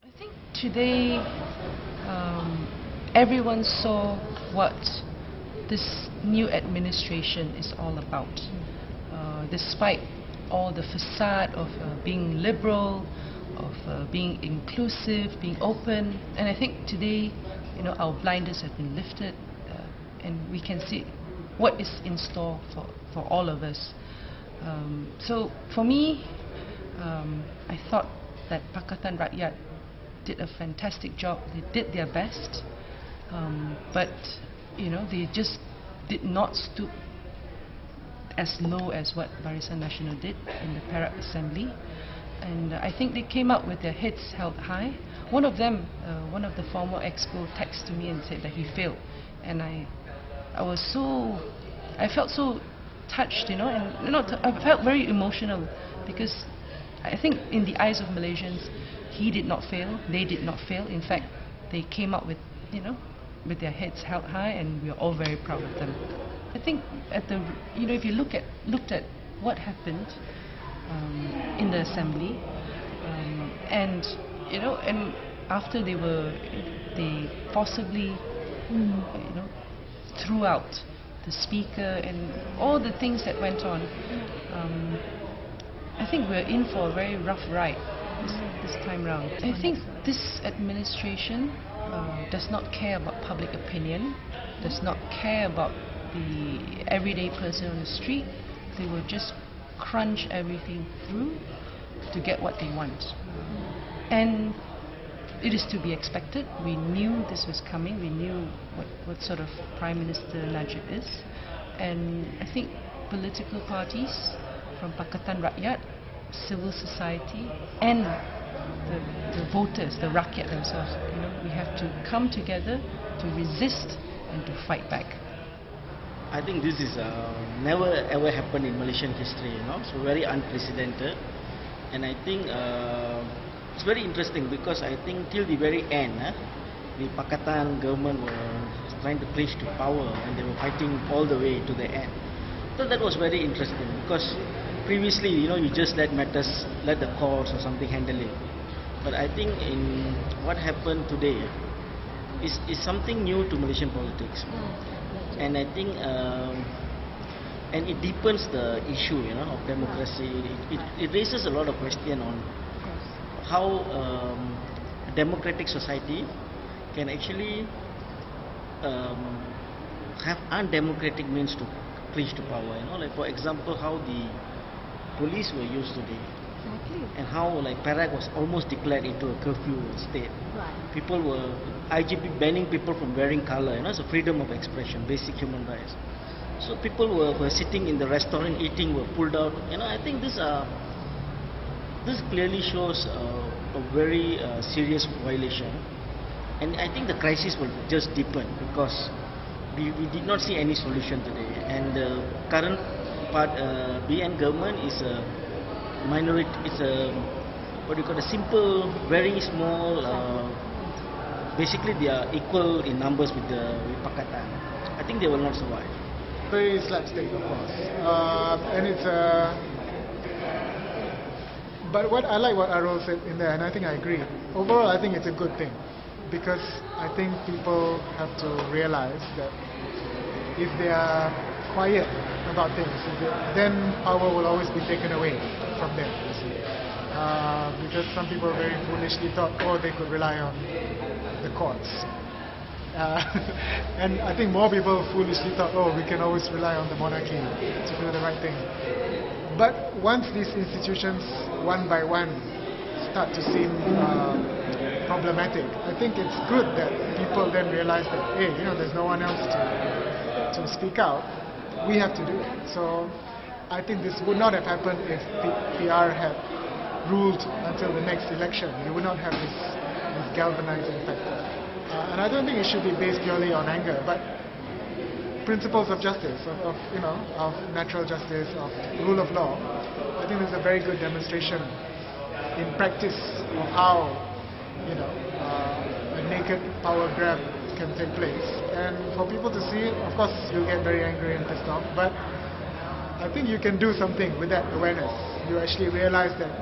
I think today everyone saw what this new administration is all about. Despite all the facade of being liberal, of being inclusive, being open, and I think today, our blinders have been lifted, and we can see what is in store for all of us. So for me, I thought that Pakatan Rakyat did a fantastic job. They did their best, but they just did not stoop as low as what Barisan Nasional did in the Perak Assembly, and I think they came up with their heads held high. One of them, one of the former Exco, texted me and said that he failed, and I felt so touched, and I felt very emotional, because I think in the eyes of Malaysians, he did not fail, they did not fail. In fact, they came up with, with their heads held high, and we are all very proud of them. I think if you looked at what happened in the assembly, and after they forcibly, threw out the speaker and all the things that went on, I think we're in for a very rough ride this time round. I think this administration does not care about public opinion, does not care about the everyday person on the street. They will just crunch everything through to get what they want. And it is to be expected. We knew this was coming. We knew what sort of Prime Minister Najib is. And I think political parties from Pakatan Rakyat, civil society, and the voters, the rakyat themselves, we have to come together to resist and to fight back. I think this is never ever happened in Malaysian history, so very unprecedented. And I think it's very interesting, because I think till the very end, the Pakatan government were trying to clinch to power, and they were fighting all the way to the end. So that was very interesting, because previously, you just let the courts or something handle it. But I think in what happened today is something new to Malaysian politics. And I think and it deepens the issue of democracy. It raises a lot of questions on how a democratic society can actually have undemocratic means to clinch to power. Like for example, how the police were used today, and how Perak was almost declared into a curfew state. People were IGP banning people from wearing colour. So freedom of expression, basic human rights. So people were sitting in the restaurant eating, were pulled out. I think this clearly shows a very serious violation, and I think the crisis will just deepen, because we did not see any solution today. And the current BN government is a minority. It's a simple, very small. Basically, they are equal in numbers with Pakatan. I think they will not survive. Very slapstick, of course, and it's but what I like what Arul said in there, and I think I agree. Overall, I think it's a good thing, because I think people have to realize that if they are quiet about things, then power will always be taken away from them. Because some people very foolishly thought, they could rely on the courts. And I think more people foolishly thought, we can always rely on the monarchy to do the right thing. But once these institutions, one by one, start to seem problematic, I think it's good that people then realize that, hey, there's no one else to speak out. We have to do it. So I think this would not have happened if PR had ruled until the next election. You would not have this galvanizing factor. And I don't think it should be based purely on anger, but principles of justice, of natural justice, of rule of law. I think this is a very good demonstration in practice of how a naked power grab can take place. And for people to see it, of course, you'll get very angry and pissed off, but I think you can do something with that awareness. You actually realize that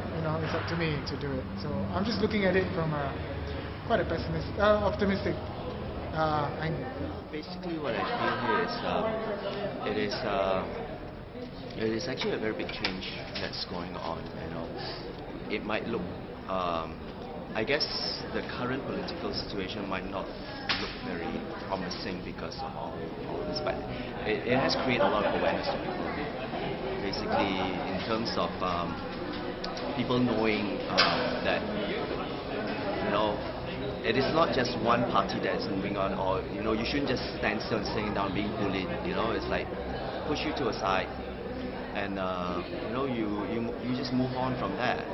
it's up to me to do it. So I'm just looking at it from quite a optimistic angle. Basically, what I feel here is it is actually a very big change that's going on. It might look, I guess, the current political situation might not look very promising because of all this, but it has created a lot of awareness to people. Basically, in terms of people knowing that it is not just one party that is moving on, or you shouldn't just stand still and sitting down being bullied. It's like push you to a side, and you just move on from that.